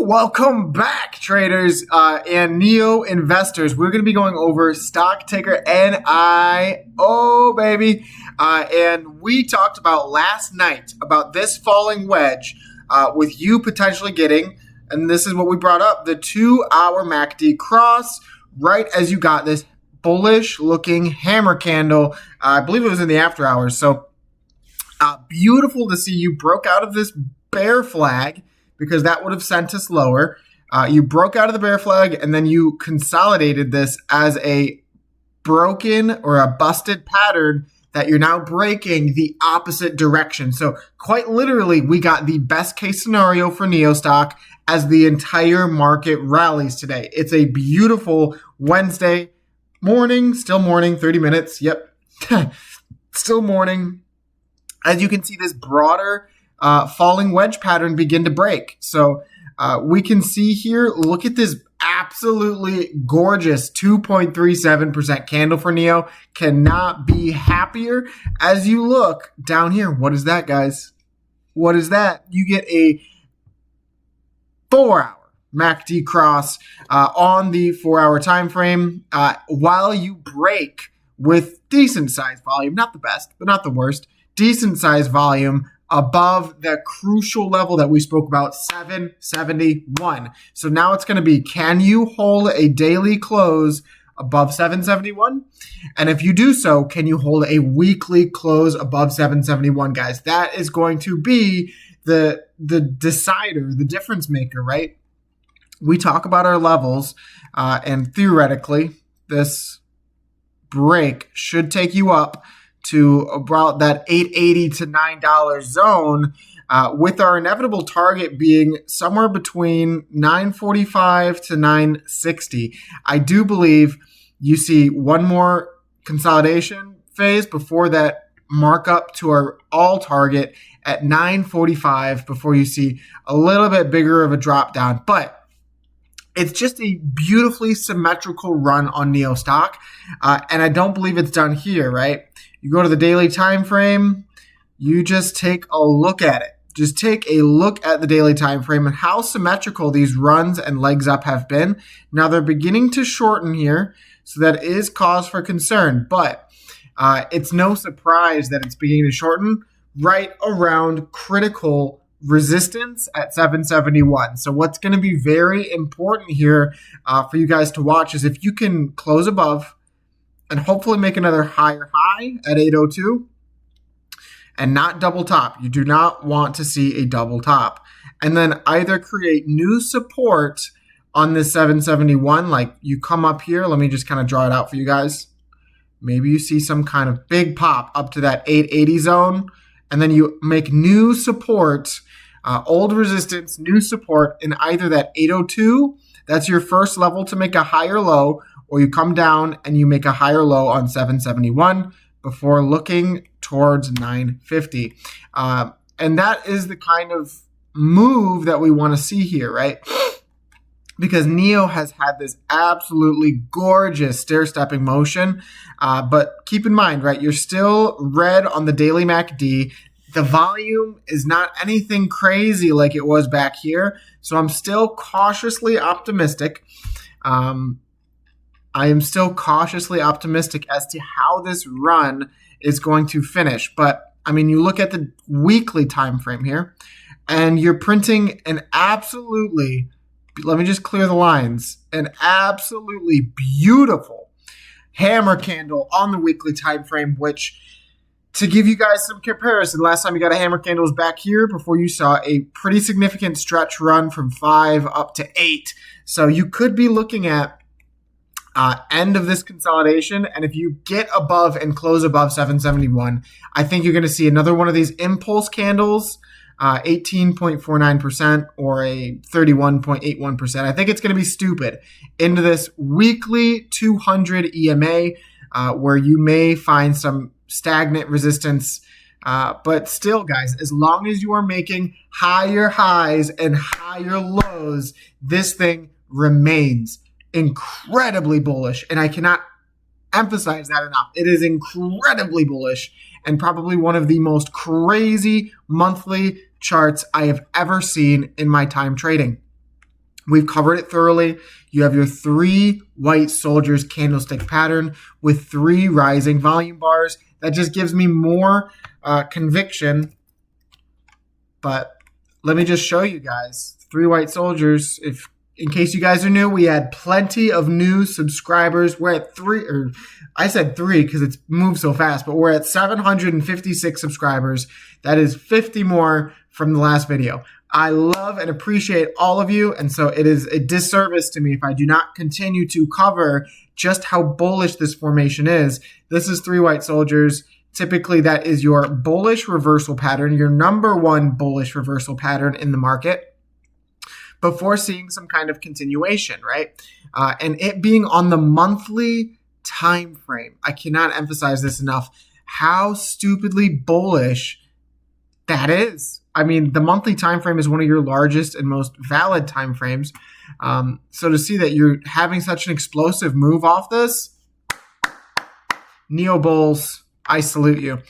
Welcome back, traders and Nio investors. We're going to be going over stock ticker NIO, baby. And we talked about last night about this falling wedge with you potentially getting, and this is what we brought up, the 2-hour MACD cross right as you got this bullish looking hammer candle. I believe it was in the after hours. So beautiful to see you broke out of this bear flag, because that would have sent us lower. You broke out of the bear flag, and then you consolidated this as a broken or a busted pattern that you're now breaking the opposite direction. So quite literally, we got the best case scenario for Nio Stock as the entire market rallies today. It's a beautiful Wednesday morning, still morning, 30 minutes. Yep, still morning. As you can see, this broader falling wedge pattern begin to break. So we can see here, look at this absolutely gorgeous 2.37% candle for Nio. Cannot be happier. As you look down here, what is that, guys? What is that? You get a 4-hour MACD cross on the 4-hour time frame while you break with decent size volume, not the best, but not the worst, decent size volume above the crucial level that we spoke about, 771. So now it's going to be, can you hold a daily close above 771? And if you do so, can you hold a weekly close above 771, guys? That is going to be the decider, the difference maker, right? We talk about our levels, and theoretically, this break should take you up to about that $8.80 to $9 zone, with our inevitable target being somewhere between $9.45 to $9.60. I do believe you see one more consolidation phase before that markup to our all target at $9.45 before you see a little bit bigger of a drop down. But it's just a beautifully symmetrical run on Nio Stock, and I don't believe it's done here, right? You go to the daily time frame, you just take a look at it. Just take a look at the daily time frame and how symmetrical these runs and legs up have been. Now they're beginning to shorten here, so that is cause for concern, but it's no surprise that it's beginning to shorten right around critical resistance at 771. So what's going to be very important here for you guys to watch is if you can close above and hopefully make another higher high at 802 and not double top. You do not want to see a double top. And then either create new support on this 771, like you come up here. Let me just kind of draw it out for you guys. Maybe you see some kind of big pop up to that 880 zone, and then you make new support, old resistance, new support in either that 802, that's your first level to make a higher low, or you come down and you make a higher low on 771 before looking towards 950. And that is the kind of move that we want to see here, right? Because Nio has had this absolutely gorgeous stair-stepping motion. But keep in mind, right, you're still red on the daily MACD. The volume is not anything crazy like it was back here. So I'm still cautiously optimistic. I am still cautiously optimistic as to how this run is going to finish. But, I mean, you look at the weekly time frame here, and you're printing an absolutely, let me just clear the lines, an absolutely beautiful hammer candle on the weekly time frame, which, to give you guys some comparison, last time you got a hammer candle was back here before you saw a pretty significant stretch run from 5 up to 8. So you could be looking at end of this consolidation, and if you get above and close above 771, I think you're going to see another one of these impulse candles, 18.49% or a 31.81%. I think it's going to be stupid into this weekly 200 EMA, where you may find some stagnant resistance. But still, guys, as long as you are making higher highs and higher lows, this thing remains incredibly bullish, and I cannot emphasize that enough. It is incredibly bullish and probably one of the most crazy monthly charts I have ever seen in my time trading. We've covered it thoroughly. You have your 3 white soldiers candlestick pattern with 3 rising volume bars. That just gives me more conviction. But let me just show you guys 3 white soldiers. If in case you guys are new, we had plenty of new subscribers. We're at 3, or I said 3 because it's moved so fast, but we're at 756 subscribers. That is 50 more from the last video. I love and appreciate all of you, and so it is a disservice to me if I do not continue to cover just how bullish this formation is. This is 3 white soldiers. Typically, that is your bullish reversal pattern, your number 1 bullish reversal pattern in the market before seeing some kind of continuation, right? And it being on the monthly time frame. I cannot emphasize this enough, how stupidly bullish that is. I mean, the monthly time frame is one of your largest and most valid time frames. So to see that you're having such an explosive move off this, Neo Bulls, I salute you,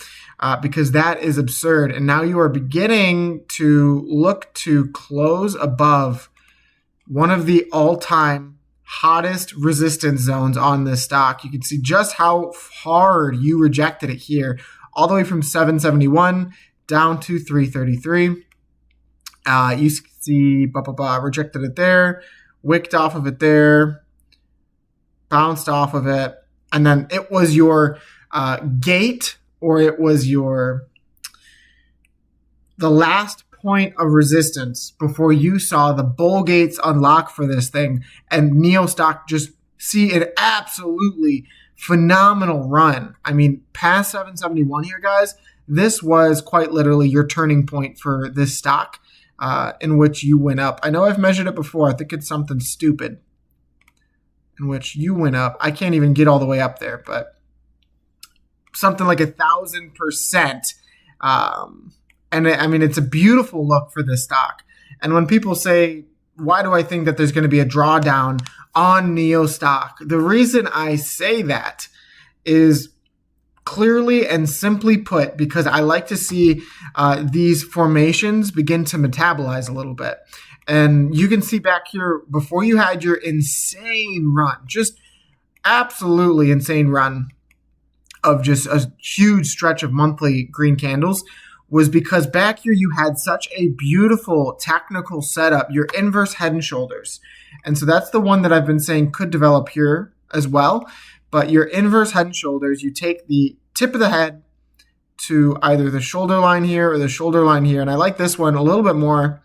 because that is absurd. And now you are beginning to look to close above one of the all-time hottest resistance zones on this stock. You can see just how hard you rejected it here, all the way from 771 down to 333. You see, rejected it there, wicked off of it there, bounced off of it, and then it was your gate, or it was the last point of resistance before you saw the bull gates unlock for this thing, and Nio Stock just see an absolutely phenomenal run. I mean, past 771 here, guys, this was quite literally your turning point for this stock, in which you went up. I know I've measured it before. I think it's something stupid in which you went up. I can't even get all the way up there, but something like 1,000%. And I mean, it's a beautiful look for this stock. And when people say, why do I think that there's going to be a drawdown on Nio Stock? The reason I say that is clearly and simply put, because I like to see these formations begin to metabolize a little bit. And you can see back here, before you had your insane run, just absolutely insane run of just a huge stretch of monthly green candles, was because back here you had such a beautiful technical setup, your inverse head and shoulders. And so that's the one that I've been saying could develop here as well. But your inverse head and shoulders, you take the tip of the head to either the shoulder line here or the shoulder line here. And I like this one a little bit more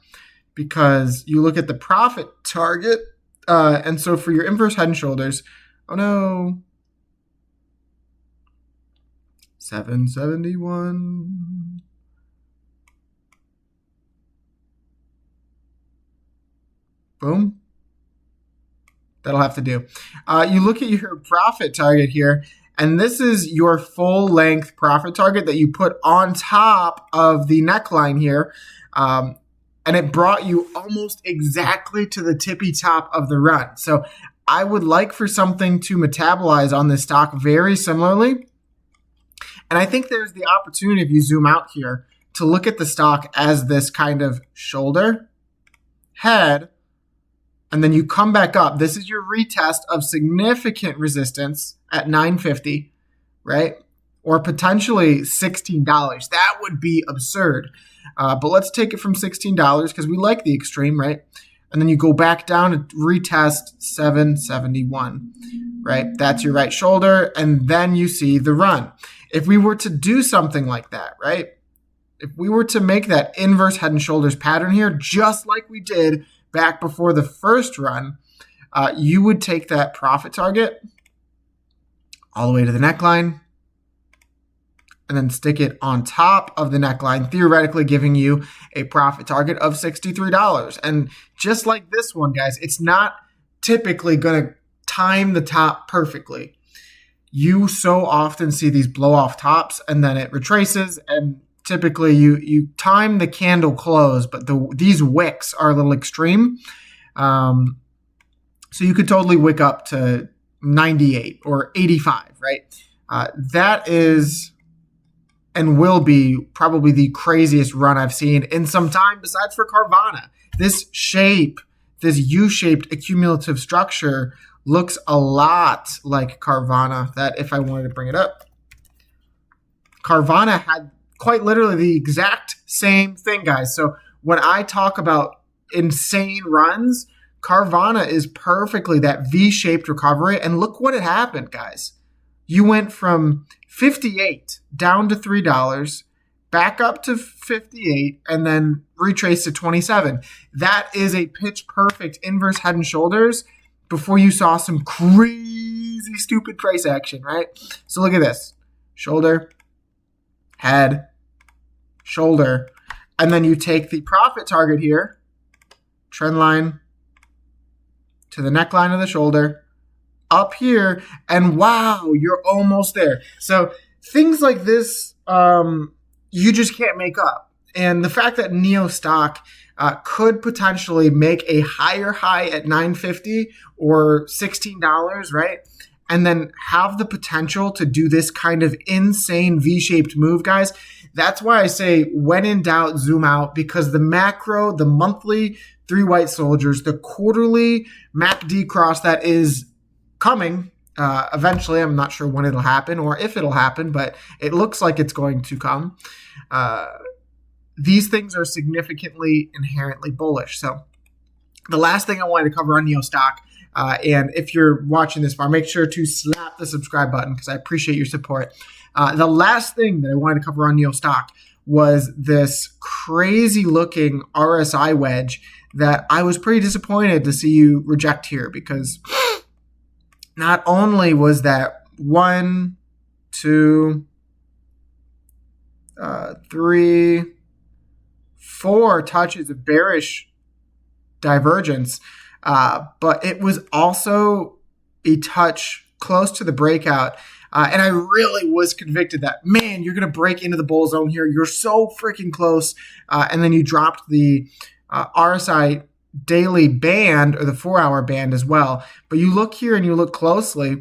because you look at the profit target. And so for your inverse head and shoulders, oh no, 771. Boom. That'll have to do. You look at your profit target here, and this is your full length profit target that you put on top of the neckline here. And it brought you almost exactly to the tippy top of the run. So I would like for something to metabolize on this stock very similarly. And I think there's the opportunity, if you zoom out here, to look at the stock as this kind of shoulder, head, and then you come back up. This is your retest of significant resistance at 950, right? Or potentially $16. That would be absurd. But let's take it from $16 because we like the extreme, right? And then you go back down and retest 771, right? That's your right shoulder. And then you see the run. If we were to do something like that, right? If we were to make that inverse head and shoulders pattern here, just like we did back before the first run, you would take that profit target all the way to the neckline and then stick it on top of the neckline, theoretically giving you a profit target of $63. And just like this one, guys, it's not typically going to time the top perfectly. You so often see these blow off tops and then it retraces, and typically you time the candle close, but these wicks are a little extreme. So you could totally wick up to 98 or 85, right? That is and will be probably the craziest run I've seen in some time besides for Carvana. This shape, this U-shaped accumulative structure looks a lot like Carvana. That if I wanted to bring it up, Carvana had quite literally the exact same thing, guys. So when I talk about insane runs, Carvana is perfectly that V-shaped recovery. And look what had happened, guys. You went from 58 down to $3, back up to 58, and then retraced to 27. That is a pitch perfect inverse head and shoulders before you saw some crazy stupid price action, right? So look at this. Shoulder, head, shoulder, and then you take the profit target here, trend line to the neckline of the shoulder, up here, and wow, you're almost there. So things like this, you just can't make up. And the fact that Nio Stock could potentially make a higher high at $9.50 or $16, right? And then have the potential to do this kind of insane V-shaped move, guys. That's why I say when in doubt, zoom out, because the macro, the monthly three white soldiers, the quarterly MACD cross that is coming eventually. I'm not sure when it'll happen or if it'll happen, but it looks like it's going to come. These things are significantly inherently bullish. So the last thing I wanted to cover on Nio Stock, and if you're watching this far, make sure to slap the subscribe button because I appreciate your support. The last thing that I wanted to cover on Nio Stock was this crazy looking RSI wedge that I was pretty disappointed to see you reject here, because not only was that 1, 2, 3, 4 touches of bearish divergence, but it was also a touch close to the breakout. And I really was convicted that, man, you're going to break into the bull zone here. You're so freaking close. And then you dropped the RSI daily band, or the 4-hour band as well. But you look here and you look closely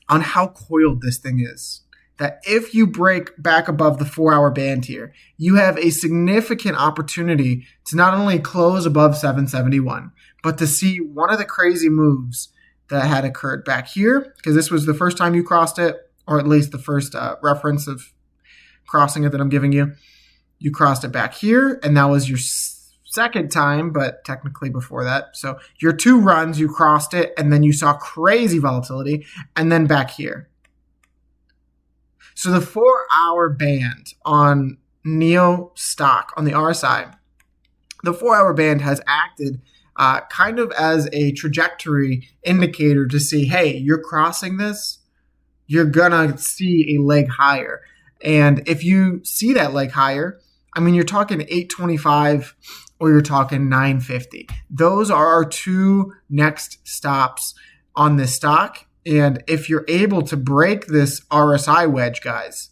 on how coiled this thing is. That if you break back above the 4-hour band here, you have a significant opportunity to not only close above 771, but to see one of the crazy moves that had occurred back here, because this was the first time you crossed it, or at least the first reference of crossing it that I'm giving you. You crossed it back here, and that was your second time, but technically before that. So your 2 runs, you crossed it, and then you saw crazy volatility, and then back here. So the 4-hour band on Nio Stock, on the RSI, the 4-hour band has acted kind of as a trajectory indicator to see, hey, you're crossing this, you're going to see a leg higher. And if you see that leg higher, I mean, you're talking 825 or you're talking 950. Those are our 2 next stops on this stock. And if you're able to break this RSI wedge, guys,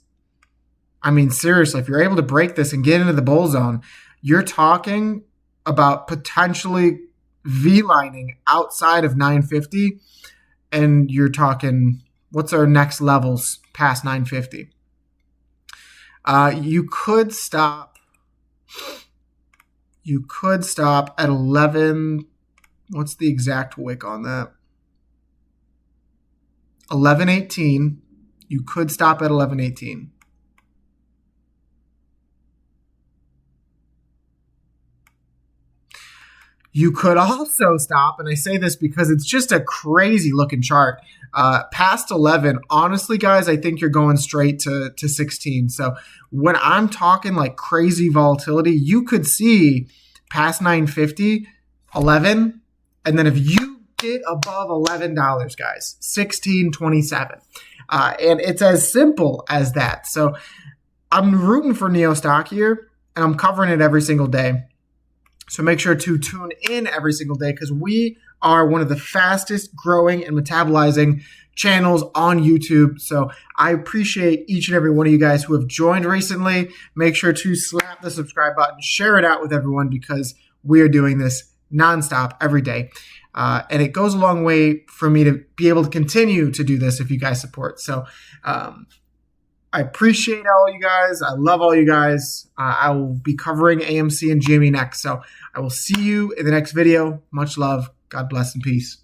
I mean, seriously, if you're able to break this and get into the bull zone, you're talking about potentially V-lining outside of 950. And you're talking, what's our next levels past 950? You could stop at 11. What's the exact wick on that? 11.18. You could stop at 11.18. You could also stop, and I say this because it's just a crazy looking chart. Past 11, honestly, guys, I think you're going straight to 16. So when I'm talking like crazy volatility, you could see past 950, 11, and then if you get above $11, guys, 16.27. And it's as simple as that. So I'm rooting for Nio Stock here, and I'm covering it every single day. So make sure to tune in every single day, because we are one of the fastest growing and metabolizing channels on YouTube. So I appreciate each and every one of you guys who have joined recently. Make sure to slap the subscribe button, share it out with everyone, because we are doing this nonstop every day. And it goes a long way for me to be able to continue to do this if you guys support. So I appreciate all you guys. I love all you guys. I will be covering AMC and GME next. So I will see you in the next video. Much love. God bless and peace.